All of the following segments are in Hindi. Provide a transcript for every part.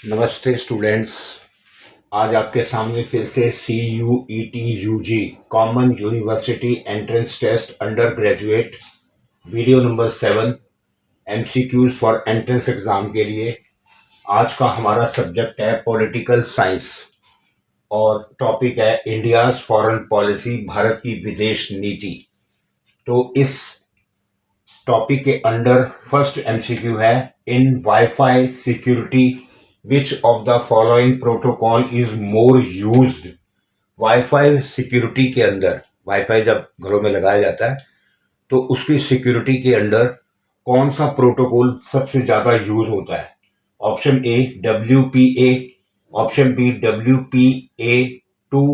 नमस्ते स्टूडेंट्स। आज आपके सामने फिर से C U E T U G common university entrance test undergraduate video number 7 MCQs for entrance exam के लिए। आज का हमारा सब्जेक्ट है पॉलिटिकल साइंस और टॉपिक है इंडियाज फॉरेन पॉलिसी, भारत की विदेश नीति। तो इस टॉपिक के अंडर फर्स्ट एमसीक्यू है, in wifi security which of the following protocol is more used. Wifi security के अंदर, वाईफाई जब घरों में लगाया जाता है तो उसकी सिक्योरिटी के अंदर कौन सा प्रोटोकॉल सबसे ज्यादा यूज होता है? Option A WPA, option B WPA2,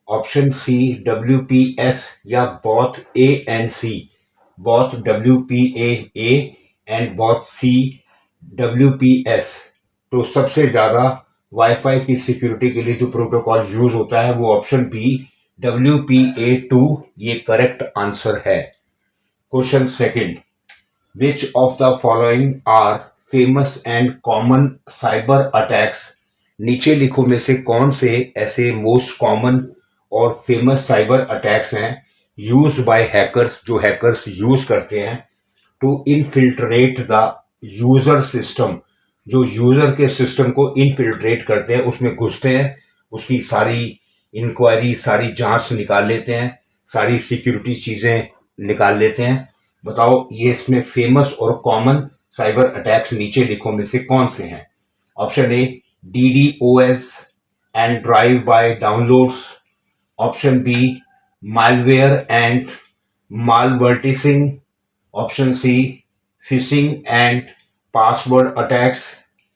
option C WPS या both A and C, both WPA and both C WPS। तो सबसे ज्यादा वाईफाई की सिक्योरिटी के लिए जो प्रोटोकॉल यूज होता है वो ऑप्शन बी WPA2 ये करेक्ट आंसर है। Question second, which of the following are famous and common cyber attacks. नीचे लिखो में से कौन से ऐसे मोस्ट कॉमन और फेमस साइबर अटैक्स हैं यूज्ड बाय हैकर्स, जो हैकर्स यूज करते हैं to infiltrate the user system, जो यूजर के सिस्टम को इनफिल्ट्रेट करते हैं, उसमें घुसते हैं, उसकी सारी इंक्वायरी, सारी जांच निकाल लेते हैं, सारी सिक्योरिटी चीजें निकाल लेते हैं। बताओ ये इसमें फेमस और कॉमन साइबर अटैक्स नीचे लिखो में से कौन से हैं? Option A DDoS and drive by downloads, option B malware and malvertising, option C phishing and password attacks,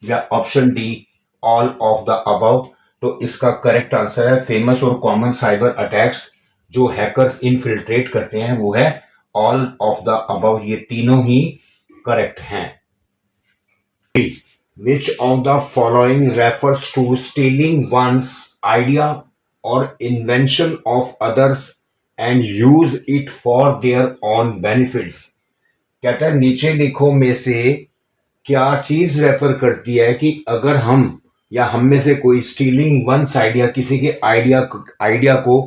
या option D all of the above. तो इसका करेक्ट आंसर है फेमस और कॉमन साइबर अटैक्स जो हैकर्स इनफिल्ट्रेट करते हैं वो है ऑल ऑफ द अबव। ये तीनों ही करेक्ट हैं। Which of the following refers to stealing one's idea और invention of others and use it for their own benefits. कहता है नीचे लिखो में से क्या चीज रेफर करती है कि अगर हम या हम में से कोई स्टीलिंग वंस आइडिया, किसी के आइडिया को,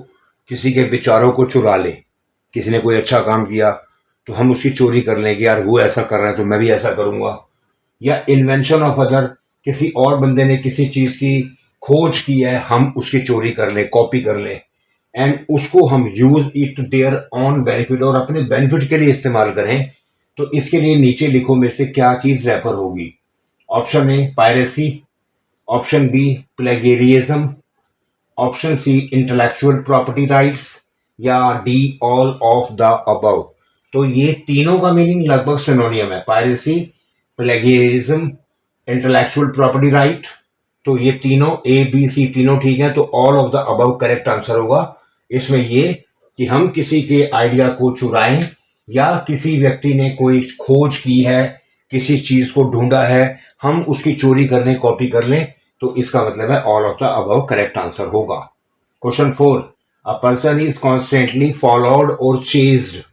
किसी के विचारों को चुरा ले। किसी ने कोई अच्छा काम किया तो हम उसकी चोरी कर लें कि यार वो ऐसा कर रहा है तो मैं भी ऐसा करूंगा। या इन्वेंशन ऑफ अदर, किसी और बंदे ने किसी चीज की खोज की है, हम उसकी चोरी कर लें, कॉपी कर लें, एंड उसको हम use it their own benefit, और अपने बेनिफिट के लिए इस्तेमाल करें। तो इसके लिए नीचे लिखो में से क्या चीज रेफर होगी? Option A piracy, option B plagiarism, option C intellectual property rights, या D all of the above. तो ये तीनों का मीनिंग लगभग सिनोनियम है, piracy, plagiarism, intellectual property right. तो ये तीनों ABC तीनों ठीक है, तो all of the above correct answer होगा। इसमें ये कि हम किसी के आइडिया को चुराएं या किसी व्यक्ति ने कोई खोज की है, किसी चीज को ढूंढा है, हम उसकी चोरी कर लें, कॉपी कर लें, तो इसका मतलब है all of the above correct answer होगा। Question 4, a person is constantly followed और चेज्ड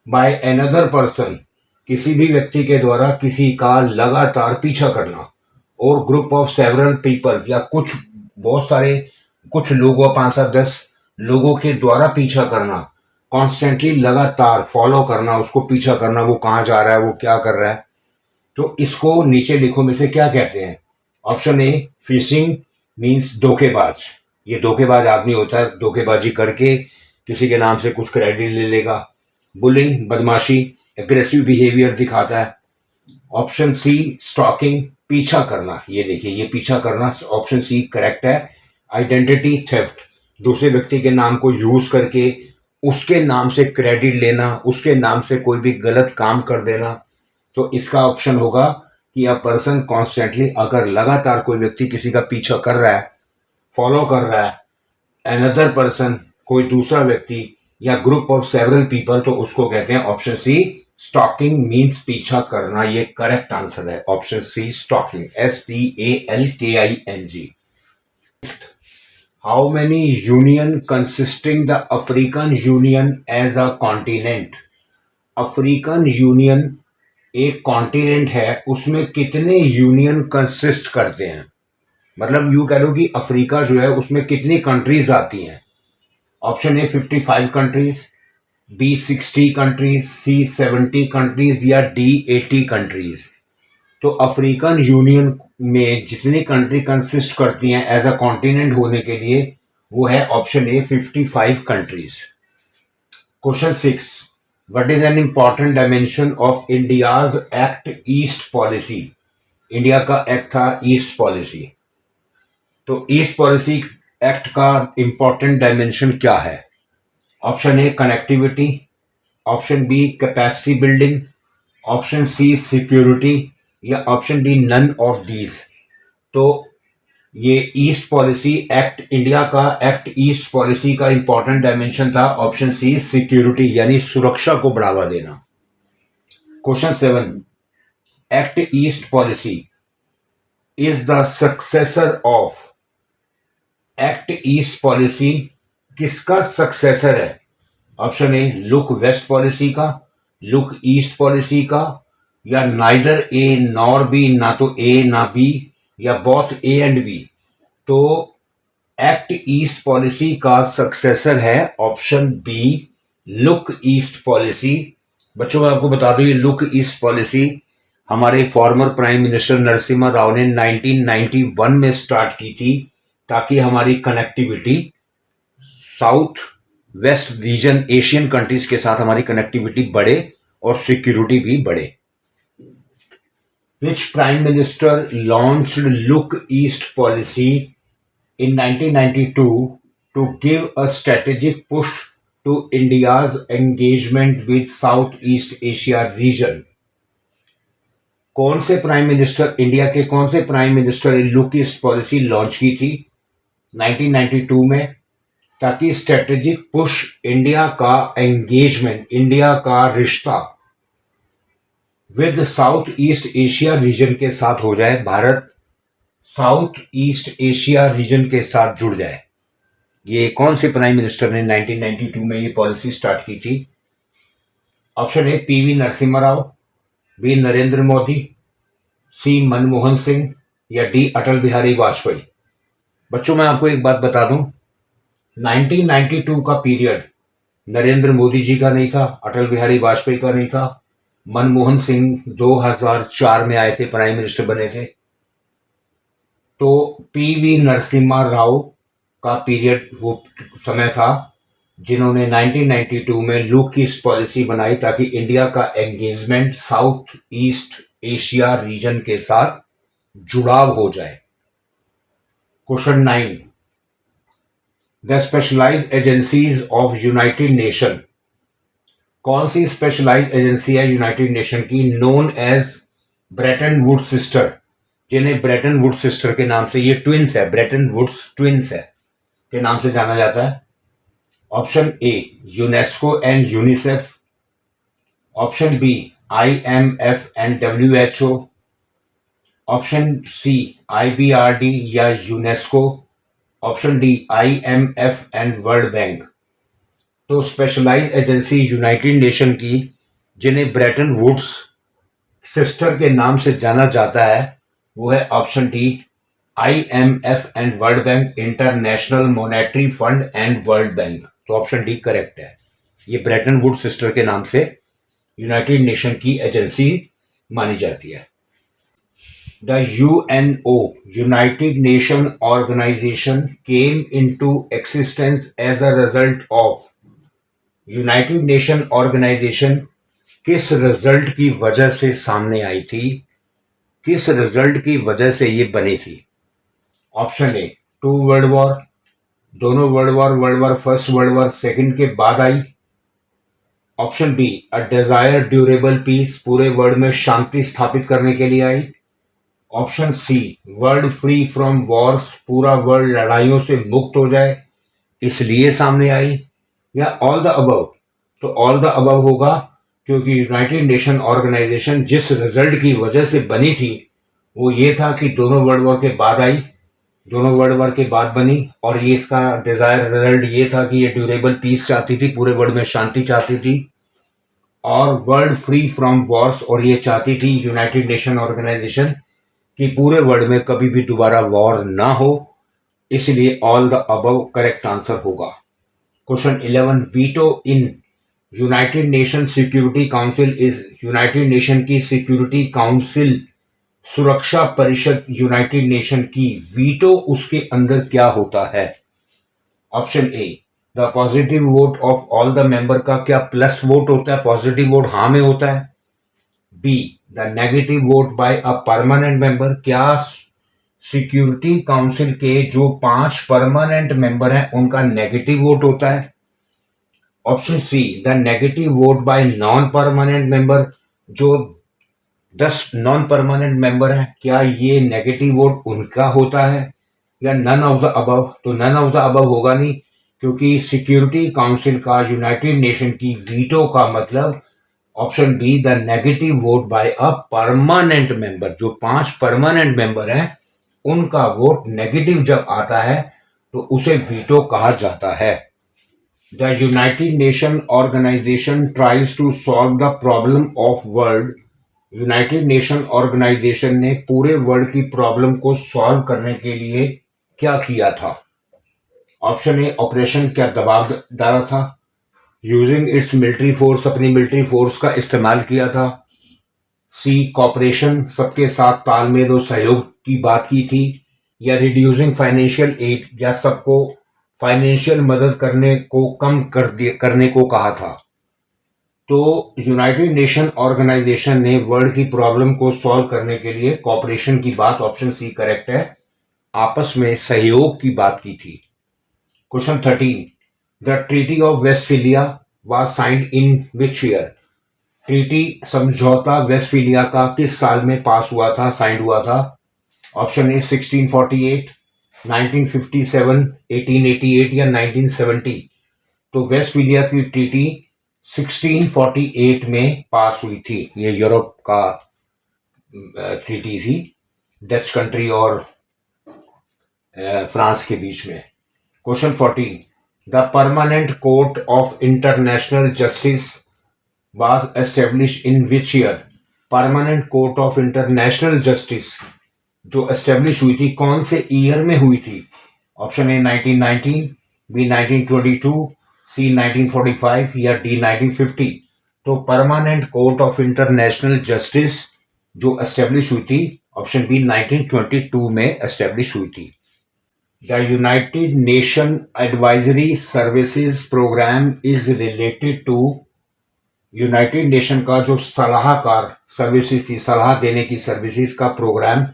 बाय अनदर पर्सन। किसी भी व्यक्ति के द्वारा किसी का लगातार पीछा करना, और ग्रुप ऑफ सेवरल पीपल, या कुछ बहुत सारे कुछ लोगों, 5 7 10 लोगों के द्वारा पीछा करना, कॉन्स्टेंटली लगातार फॉलो करना, उसको पीछा करना, वो कहाँ जा रहा है, वो क्या कर रहा है। तो इसको नीचे लिखो में से क्या कहते हैं? ऑप्शन ए फिशिंग मीन्स धोखेबाज, ये धोखेबाज आदमी होता है, धोखेबाजी करके किसी के नाम से कुछ क्रेडिट ले लेगा। बुलिंग बदमाशी, एग्रेसिव बिहेवियर दिखाता है। ऑप्शन सी स्टॉकिंग, पीछा करना, ये देखिए ये पीछा करना, ऑप्शन सी करेक्ट है। आइडेंटिटी थेफ्ट, दूसरे व्यक्ति के नाम को यूज करके उसके नाम से क्रेडिट लेना, उसके नाम से कोई भी गलत काम कर देना। तो इसका ऑप्शन होगा कि अ पर्सन कॉन्स्टेंटली, अगर लगातार कोई व्यक्ति किसी का पीछा कर रहा है, फॉलो कर रहा है अनदर पर्सन, कोई दूसरा व्यक्ति या ग्रुप ऑफ सेवरल पीपल, तो उसको कहते हैं ऑप्शन सी स्टॉकिंग मीन्स पीछा करना। ये करेक्ट आंसर है, option C stalking, STALKING। How many union consisting the African Union as a continent? African union एक कॉन्टिनेंट है, उसमें कितने यूनियन कंसिस्ट करते हैं? मतलब यूं कह लो कि अफ्रीका जो है उसमें कितनी कंट्रीज आती हैं। Option A 55 countries, B 60 countries, C 70 countries या डी 80 कंट्रीज। तो अफ्रीकन यूनियन में जितनी कंट्री कंसिस्ट करती हैं एज अ कॉन्टिनेंट होने के लिए, वो है option A 55 countries. Question 6, what is an important dimension of India's act east policy. India का एक्ट था ईस्ट पॉलिसी। तो ईस्ट पॉलिसी एक्ट का इंपॉर्टेंट डायमेंशन क्या है? Option A connectivity, option B capacity building, option C security या option D none of these. तो ये ईस्ट पॉलिसी एक्ट, इंडिया का एक्ट ईस्ट पॉलिसी का इंपॉर्टेंट डायमेंशन था ऑप्शन सी सिक्योरिटी, यानी सुरक्षा को बढ़ावा देना। Question 7, act east policy is the successor of. Act east policy किसका सक्सेसर है? Option A look West policy का, लुक ईस्ट पॉलिसी का, या नाइदर ए नॉर बी, ना तो ए ना बी, या बोथ ए एंड बी। तो एक्ट ईस्ट पॉलिसी का सक्सेसर है option B look East policy. बच्चों मैं आपको बता दूं, ये लुक ईस्ट पॉलिसी हमारे former prime minister Narasimha Rao ने 1991 में स्टार्ट की थी, ताकि हमारी connectivity south west region Asian countries के साथ हमारी कनेक्टिविटी बढ़े और सिक्योरिटी भी बढ़े। Which prime minister launched Look East policy in 1992 to give a strategic push to India's engagement with Southeast Asia region? कौन से प्राइम मिनिस्टर, इंडिया के कौन से प्राइम मिनिस्टर ने लुक ईस्ट पॉलिसी लॉन्च की थी 1992 में, ताकि स्ट्रेटेजिक पुश, इंडिया का एंगेजमेंट, इंडिया का रिश्ता with south East Asia region के साथ हो जाए, Bharat south East Asia region के साथ जुड़ जाए। ये कौन से प्राइम मिनिस्टर ने 1992 में ये पॉलिसी स्टार्ट की थी? Option A P V Narasimha Rao, B Narendra Modi, C Manmohan Singh या डी अटल बिहारी वाजपेयी। बच्चों मैं आपको एक बात बता दूं, 1992 का पीरियड नरेंद्र मोदी जी का नहीं था, अटल बिहारी वाजपेयी का नहीं था, मनमोहन सिंह 2004 में आए थे, प्राइम मिनिस्टर बने थे। तो पीवी नरसिम्हा राव का पीरियड वो समय था जिन्होंने 1992 में लुक ईस्ट पॉलिसी बनाई, ताकि इंडिया का engagement South East Asia region के साथ जुड़ाव हो जाए। Question 9, the specialized agencies of United Nation. कौन सी स्पेशलाइज्ड एजेंसी है यूनाइटेड नेशन की, known as Bretton Woods sister, जिन्हें ब्रेटन वुड्स सिस्टर के नाम से, ये ट्विंस है, ब्रेटन वुड्स ट्विंस है के नाम से जाना जाता है। Option A UNESCO and UNICEF, option B IMF and WHO, option C IBRD या UNESCO, option D IMF and World Bank. तो स्पेशलाइज्ड एजेंसी यूनाइटेड नेशन की जिन्हें ब्रेटन वुड्स सिस्टर के नाम से जाना जाता है, वो है option D IMF and World bank, international monetary fund and World Bank. तो ऑप्शन डी करेक्ट है, ये ब्रेटन वुड्स सिस्टर के नाम से यूनाइटेड नेशन की एजेंसी मानी जाती है। The UNO, United Nation Organization, came into existence as a result of। United nation Organization किस रिजल्ट की वजह से सामने आई थी, किस रिजल्ट की वजह से ये बनी थी? ऑप्शन ए 2 वर्ल्ड वॉर, दोनों world war first, world war second के बाद आई। Option B a desire durable peace, पूरे वर्ल्ड में शांति स्थापित करने के लिए आई। Option C world free from wars, पूरा वर्ल्ड लड़ाइयों से मुक्त हो जाए इसलिए सामने आई, या ऑल द अबव। तो ऑल द अबव होगा, क्योंकि यूनाइटेड नेशन ऑर्गेनाइजेशन जिस रिजल्ट की वजह से बनी थी वो ये था कि दोनों वर्ल्ड वॉर के बाद आई, दोनों वर्ल्ड वॉर के बाद बनी, और ये इसका डिजायर रिजल्ट ये था कि ये ड्यूरेबल पीस चाहती थी, पूरे वर्ल्ड में शांति चाहती थी, और वर्ल्ड फ्री फ्रॉम वॉर्स, और ये चाहती थी यूनाइटेड नेशन ऑर्गेनाइजेशन कि पूरे वर्ल्ड में कभी भी दोबारा वॉर ना हो, इसलिए all the above correct answer होगा। Question 11, veto in united nation security council is, united nation की सिक्योरिटी काउंसिल, सुरक्षा परिषद यूनाइटेड नेशन की, वीटो उसके अंदर क्या होता है? Option A, the positive vote of all the member का क्या प्लस वोट होता है, पॉजिटिव वोट हाँ में होता है। B, the negative vote by a permanent member, क्या सिक्योरिटी काउंसिल के जो 5 परमानेंट मेंबर हैं उनका नेगेटिव वोट होता है। Option C, the negative vote by non permanent member, जो 10 नॉन परमानेंट मेंबर हैं, क्या ये नेगेटिव वोट उनका होता है, या नन ऑफ द अबव? तो नन ऑफ द अबव होगा नहीं, क्योंकि सिक्योरिटी काउंसिल का यूनाइटेड नेशन की वीटो का मतलब option B, the negative vote by a permanent member, जो 5 परमानेंट मेंबर हैं उनका वोट नेगेटिव जब आता है तो उसे वीटो कहा जाता है। The United nation Organization tries to solve the problem of world, United nation Organization ने पूरे वर्ल्ड की प्रॉब्लम को सॉल्व करने के लिए क्या किया था? ऑप्शन ए, ऑपरेशन, क्या दबाव डाला था? यूजिंग इट्स मिलिट्री फोर्स, अपनी मिलिट्री फोर्स का इस्तेमाल किया था। सी, कॉपरेशन, सबके साथ तालमेल और सहयोग की बात की थी। या रिड्यूसिंग फाइनेंशियल एड, या सबको फाइनेंशियल मदद करने को कम करने को कहा था। तो यूनाइटेड नेशन ऑर्गेनाइजेशन ने वर्ल्ड की प्रॉब्लम को सॉल्व करने के लिए कॉपरेशन की बात, ऑप्शन सी करेक्ट है, आपस में सहयोग की बात की थी। Question 13, the treaty of Westphalia was signed in which year, treaty समझौता वेस्टफीलिया का किस साल में पास हुआ था, साइंड हुआ था? ऑप्शन ए 1648, 1957, 1888 या 1970। तो वेस्टफीलिया की ट्रीटी 1648 में पास हुई थी। ये यूरोप का ट्रीटी थी, डच कंट्री और फ्रांस के बीच में। Question 14, the permanent Court of International justice was establish in which year, permanent Court of International Justice जो एस्टेब्लिश हुई थी कौन से ईयर में हुई थी? ऑप्शन ए 1919, बी 1922, सी 1945 या डी 1950। तो Permanent Court of International Justice जो एस्टेब्लिश हुई थी, ऑप्शन बी 1922 में एस्टेब्लिश हुई थी। The United Nation advisory services program is related to, United Nation का जो सलाहकार सर्विसेज थी, सलाह देने की सर्विसेज का प्रोग्राम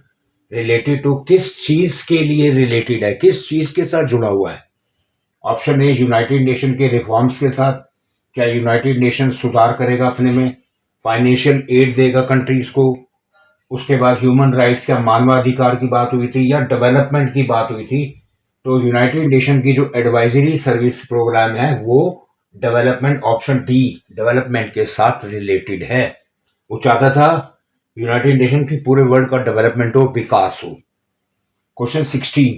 रिलेटेड टू किस चीज के लिए रिलेटेड है, किस चीज के साथ जुड़ा हुआ है? ऑप्शन ए, यूनाइटेड नेशन के रिफॉर्म्स के साथ, क्या यूनाइटेड नेशन सुधार करेगा अपने में, फाइनेंशियल एड देगा कंट्रीज को, उसके बाद ह्यूमन राइट्स या मानवाधिकार की बात हुई थी, या डेवलपमेंट की बात हुई थी? तो यूनाइटेड नेशन की जो एडवाइजरी सर्विस प्रोग्राम है वो डेवलपमेंट, ऑप्शन डी डेवलपमेंट के साथ रिलेटेड है। वो चाहता था यूनाइटेड नेशन की पूरे वर्ल्ड का डेवलपमेंट हो, विकास हो। Question 16,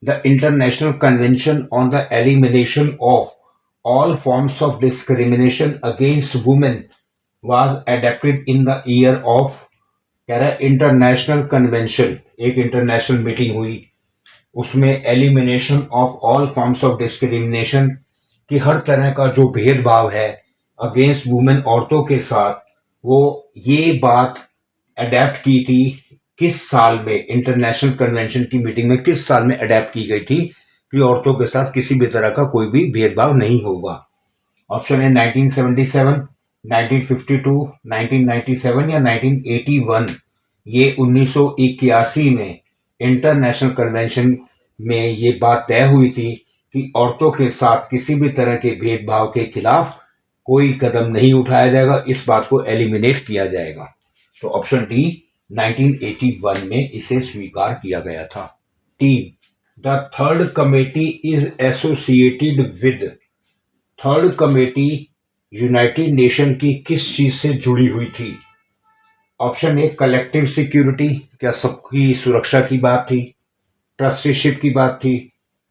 the international convention on the elimination of all forms of discrimination against women was adopted in the year of, कह रहा है इंटरनेशनल कन्वेंशन, एक इंटरनेशनल मीटिंग हुई, उसमें elimination of all forms of discrimination, कि हर तरह का जो भेदभाव है अगेंस्ट वुमेन, औरतों के साथ, वो ये बात अडेप्ट की थी किस साल में, इंटरनेशनल कन्वेंशन की मीटिंग में किस साल में अडेप्ट की गई थी कि औरतों के साथ किसी भी तरह का कोई भी भेदभाव नहीं होगा? ऑप्शन है 1977, 1952, 1997 या 1981। ये 1981 में इंटरनेशनल कन्वेंशन में ये बात तय हुई थी कि औरतों के साथ किसी भी तरह के भेदभाव के खिलाफ कोई कदम नहीं उठाया जाएगा, इस बात को एलिमिनेट किया जाएगा। तो ऑप्शन डी 1981 में इसे स्वीकार किया गया था। Team, the third committee is associated with, third committee United nation की किस चीज से जुड़ी हुई थी? ऑप्शन ए कलेक्टिव सिक्योरिटी, क्या सबकी सुरक्षा की बात थी, ट्रस्टीशिप की बात थी,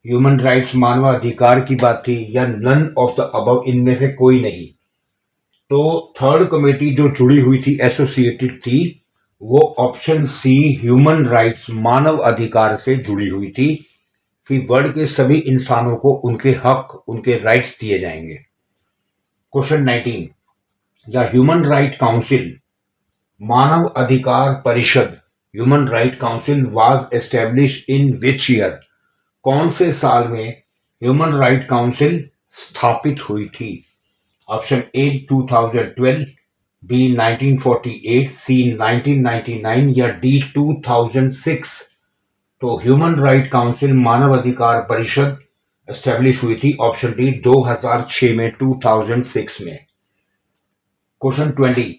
ह्यूमन राइट्स मानवाधिकार की बात थी, या नन ऑफ द अबव, इनमें से कोई नहीं। तो थर्ड कमेटी जो जुड़ी हुई थी, एसोसिएटेड थी, वो ऑप्शन सी ह्यूमन राइट्स मानव अधिकार से जुड़ी हुई थी कि वर्ल्ड के सभी इंसानों को उनके हक उनके राइट्स दिए जाएंगे। Question 19, the human right council मानव अधिकार परिषद human right council was establish in which year? कौन से साल में ह्यूमन राइट काउंसिल स्थापित हुई थी? ऑप्शन ए 2012, बी 1948, सी 1999 या डी 2006। तो ह्यूमन राइट काउंसिल मानव अधिकार परिषद एस्टेब्लिश हुई थी ऑप्शन डी 2006 में, 2006 में। क्वेश्चन 20,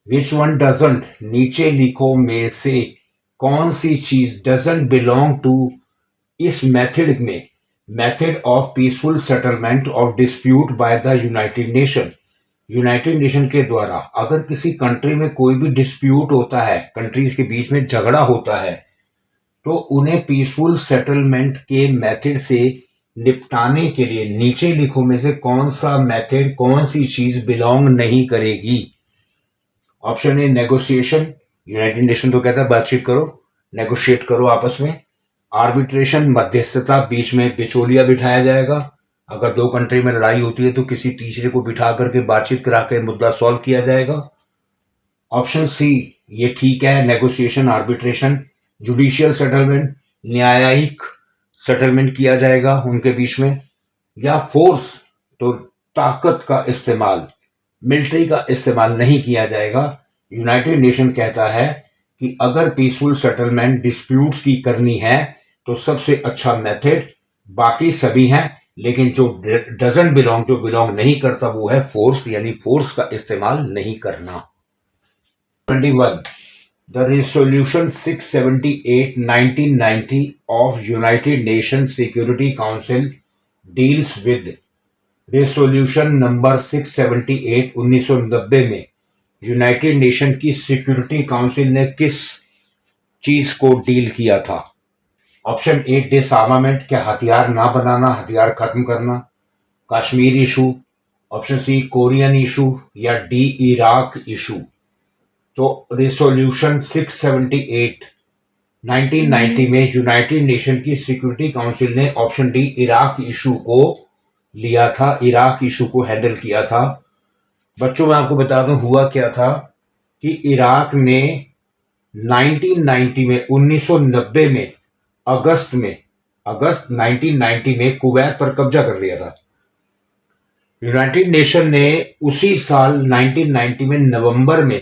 विच वन डजंट, नीचे लिखो में से कौन सी चीज डजंट बिलोंग टू इस मेथड में, method of peaceful settlement of dispute by the United nation? United nation के द्वारा अगर किसी कंट्री में कोई भी डिस्प्यूट होता है, कंट्रीज के बीच में झगड़ा होता है, तो उन्हें पीसफुल सेटलमेंट के मेथड से निपटाने के लिए नीचे लिखो में से कौन सा मेथड, कौन सी चीज बिलोंग नहीं करेगी? Option A negotiation, United nation तो कहता है बातचीत करो, नेगोशिएट करो आपस में। आर्बिट्रेशन, मध्यस्थता, बीच में बिचौलिया बिठाया जाएगा। अगर दो कंट्री में लड़ाई होती है तो किसी तीसरे को बिठा करके बातचीत करा के मुद्दा सॉल्व किया जाएगा। ऑप्शन सी ये ठीक है, नेगोशिएशन, आर्बिट्रेशन। जुडिशियल सेटलमेंट, न्यायिक सेटलमेंट किया जाएगा उनके बीच में। या फोर्स, तो ताकत का इस्तेमाल, मिलिट्री का इस्तेमाल नहीं किया जाएगा। यूनाइटेड नेशन कहता है कि अगर पीसफुल सेटलमेंट डिस्प्यूट्स की करनी है तो सबसे अच्छा मेथड बाकी सभी हैं, लेकिन जो डजंट बिलोंग, जो बिलोंग नहीं करता वो है फोर्स, यानी फोर्स का इस्तेमाल नहीं करना। 21, the resolution 678 1990 of United nation security council deals with, resolution number 678 1990 में यूनाइटेड नेशन की सिक्योरिटी काउंसिल ने किस चीज को डील किया था? ऑप्शन ए डिसआर्मामेंट, क्या हथियार ना बनाना, हथियार खत्म करना। Kashmir issue, option C Korean issue या डी इराक इशू। तो रेजोल्यूशन 678 1990 में यूनाइटेड नेशन की सिक्योरिटी काउंसिल ने ऑप्शन डी इराक इशू को लिया था, इराक इशू को हैंडल किया था। बच्चों मैं आपको बता दूं हुआ क्या था कि इराक ने 1990 में 1990 में अगस्त 1990 में कुवैत पर कब्जा कर लिया था। यूनाइटेड नेशन ने उसी साल 1990 में नवंबर में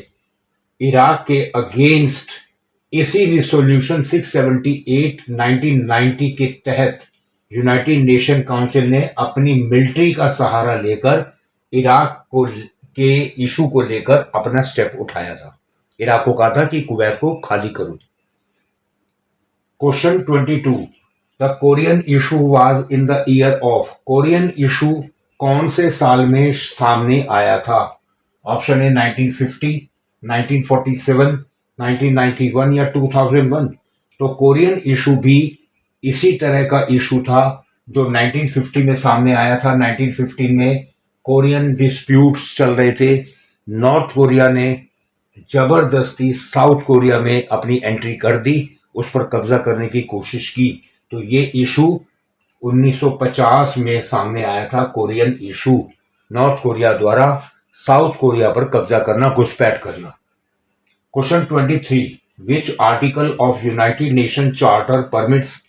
इराक के अगेंस्ट इसी रिसोल्यूशन 678 1990 के तहत यूनाइटेड नेशन काउंसिल ने अपनी मिलिट्री का सहारा लेकर इराक को के इशू को लेकर अपना स्टेप उठाया था। इराक को कहा था कि कुवैत को खाली करो। Question 22, the Korean issue was in the year of, Korean issue कौन से साल में सामने आया था? ऑप्शन ए 1950, 1947, 1991 या 2001। तो कोरियन इशू भी इसी तरह का इशू था जो 1950 में सामने आया था। 1915 में कोरियन डिस्प्यूट्स चल रहे थे, नॉर्थ कोरिया ने जबरदस्ती साउथ कोरिया में अपनी एंट्री कर दी, उस पर कब्जा करने की कोशिश की। तो ये इशू 1950 में सामने आया था, कोरियन इशू, नॉर्थ कोरिया द्वारा साउथ कोरिया पर कब्जा करना, घुसपैठ करना। Question 23, which article of United nation charter permits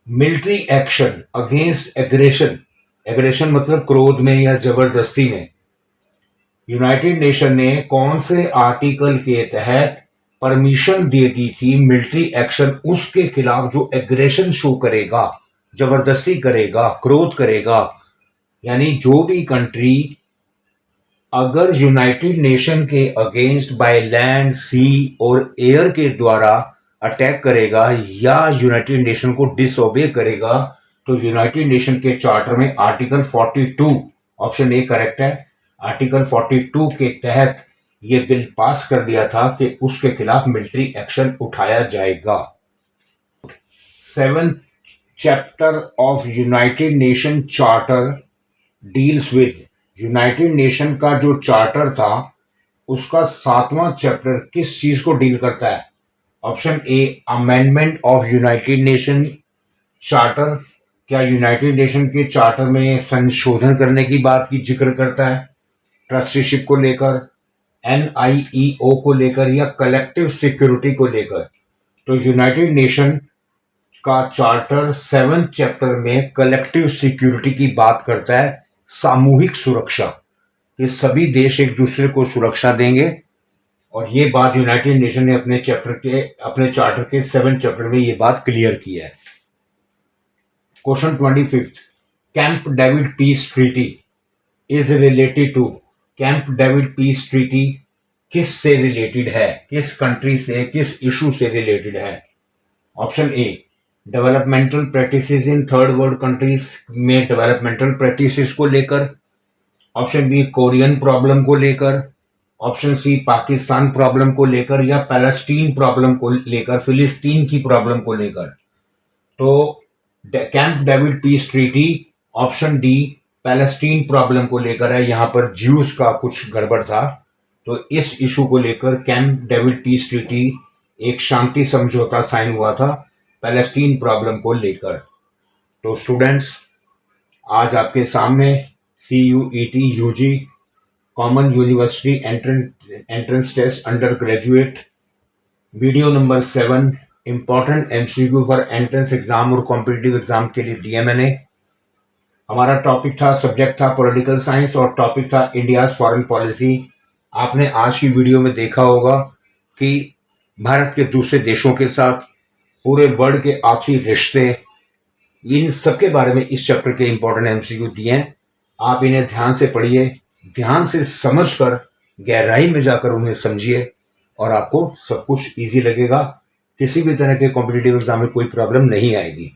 military action against aggression, aggression मतलब क्रोध में या जबरदस्ती में। यूनाइटेड नेशन ने कौन से आर्टिकल के तहत परमिशन दे दी थी मिलिट्री एक्शन उसके खिलाफ जो एग्रेशन शो करेगा, जबरदस्ती करेगा, क्रोध करेगा। यानी जो भी कंट्री अगर यूनाइटेड नेशन के अगेंस्ट बाय लैंड, सी और एयर के द्वारा अटैक करेगा या यूनाइटेड नेशन को डिसओबे करेगा, तो यूनाइटेड नेशन के चार्टर में आर्टिकल 42, ऑप्शन ए करेक्ट है, आर्टिकल 42 के तहत यह बिल पास कर दिया था कि उसके खिलाफ मिलिट्री एक्शन उठाया जाएगा। 7th chapter of United nation charter deals with, United Nation का जो चार्टर था उसका 7वां चैप्टर किस चीज को डील करता है? Option A, amendment of United nation charter, क्या यूनाइटेड नेशन के चार्टर में संशोधन करने की बात की जिक्र करता है ट्रस्टीशिप को लेकर, एनआईईओ को लेकर, या कलेक्टिव सिक्योरिटी को लेकर? तो यूनाइटेड नेशन का चार्टर 7th चैप्टर में कलेक्टिव सिक्योरिटी की बात करता है, सामूहिक सुरक्षा, कि सभी देश एक दूसरे को सुरक्षा देंगे। और ये बात यूनाइटेड नेशन ने अपने चार्टर के 7th चैप्टर में ये बात क्लियर की है। Question 25, Camp David peace treaty is related to, Camp David peace treaty किस से रिलेटेड है, किस कंट्री से, किस इशू से रिलेटेड है? Option A, developmental practices in third world countries में डेवलपमेंटल प्रैक्टिसेस को लेकर, ऑप्शन बी, कोरियन प्रॉब्लम को लेकर, ऑप्शन सी, पाकिस्तान प्रॉब्लम को लेकर, या पैलेस्टीन प्रॉब्लम को लेकर, फिलिस्तीन की प्रॉब्लम को लेकर? तो camp David peace treaty option D Palestine problem को लेकर है। यहां पर ज्यूज का कुछ गड़बड़ था, तो इस इशू को लेकर कैंप डेविड पीस ट्रीटी एक शांति समझौता साइन हुआ था पैलेस्टीन प्रॉब्लम को लेकर। तो स्टूडेंट्स, आज आपके सामने CUET UG common university entrance test undergraduate video number 7 important MCQ for entrance exam और कॉम्पिटिटिव एग्जाम के लिए दिया मैंने। हमारा टॉपिक था, सब्जेक्ट था पॉलिटिकल साइंस और टॉपिक था इंडियाज फॉरेन पॉलिसी। आपने आज की वीडियो में देखा होगा कि भारत के दूसरे देशों के साथ, पूरे वर्ल्ड के आपसी रिश्ते, इन सब के बारे में इस चैप्टर के इंपॉर्टेंट MCQ दिए हैं। आप इन्हें ध्यान से पढ़िए, ध्यान से समझकर गहराई में जाकर उन्हें समझिए और आपको सब कुछ इजी लगेगा। किसी भी तरह के कॉम्पिटिटिव एग्जाम में कोई प्रॉब्लम नहीं आएगी।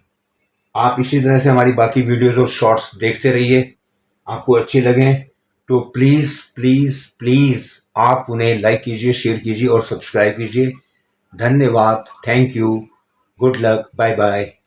आप इसी तरह से हमारी बाकी वीडियोस और शॉर्ट्स देखते रहिए। आपको अच्छे लगें तो प्लीज प्लीज प्लीज आप उन्हें लाइक कीजिए, शेयर कीजिए और सब्सक्राइब कीजिए। धन्यवाद, thank you, good luck, bye bye.